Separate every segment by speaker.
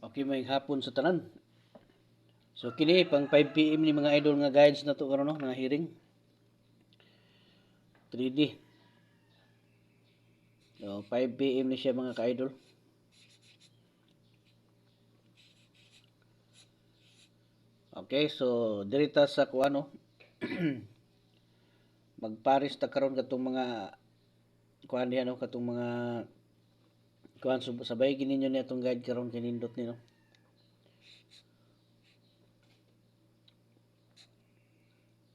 Speaker 1: Okay, may hapon sa tanan. So kini pang 5 PM ni mga idol nga guides na to karon no, nga hearing. 3D. So 5 PM ni siya mga ka-idol. Okay, so dirita sa kuano. Magparis ta karon katong mga kuan diha no, katong mga kuan sabay gininyo ni atong guide karon kinindot ni no.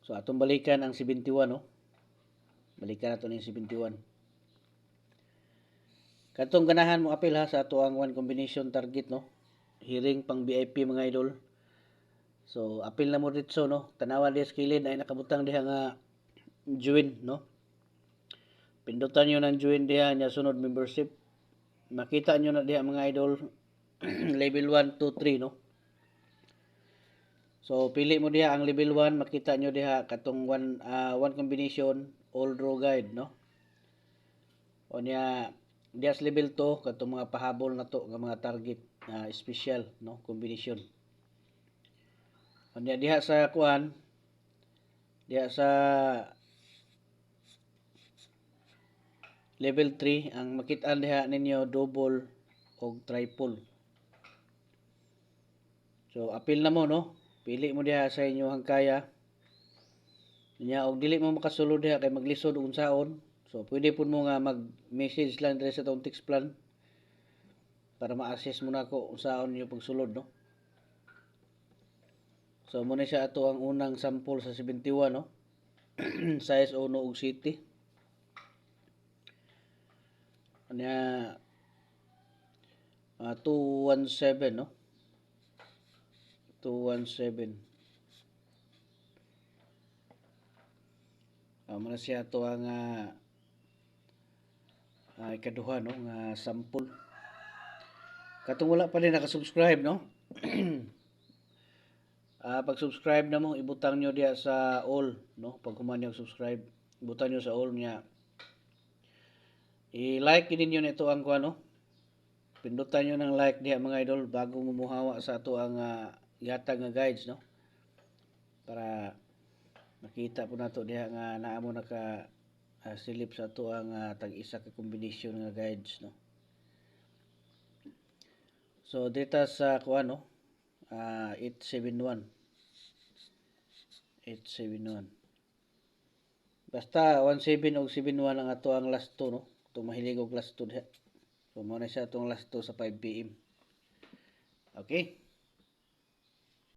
Speaker 1: So atong balikan ang 71 no. Balikan nato ning 71. Katong ganahan mo apil ha sa ato ang one combination target no. Hearing pang VIP mga idol. So apil na mo dito no. Tanawan diha sa kilid ay nakabutang diha nga join no. Pindutan nyo ng join diha nya sunod membership. Makita nyo na diha mga idol level 1, 2, 3 no. So pili mo diha ang level 1, makita nyo diha katong one combination all draw guide no. O niya diha sa level 2 katong mga pahabol na to nga mga target special no combination. O niya diha sa kuan diha sa level 3 ang makit-an diha ninyo double o triple. So apil na mo no. Pili mo diha sa inyo hangkaya. Nya og dili mo makasulod diha kay maglisod og unsaon. So pwede pud mo nga mag-message lang diri sa tong text plan para ma-assess mo nako unsaon niyo pagsulod no. So muna siya ato ang unang sample sa 71 no. Size uno og city. Anya 217 no. 217. Muna siya ato ang ikaduha no nga sample. Katong wala pa rin nakasubscribe no. Pag-subscribe na mo, ibutang nyo diya sa all no. Pag human yung subscribe, ibutang nyo sa all niya. I-like ninyo nito ang kuan no. Pindutan nyo ng like diha mga idol bago mo muhawa sa ato ang yatag nga guides no. Para makita po nato diha nga naa mo naka silip sa ato ang tag-isa ka combination nga guides no. So dito sa kuan no, 871. 871. Basta 17 o 71 ang ato ang last 2 no. Itong mahilig og last 2 diha. So mo na siya itong last 2 sa 5 PM. Okay.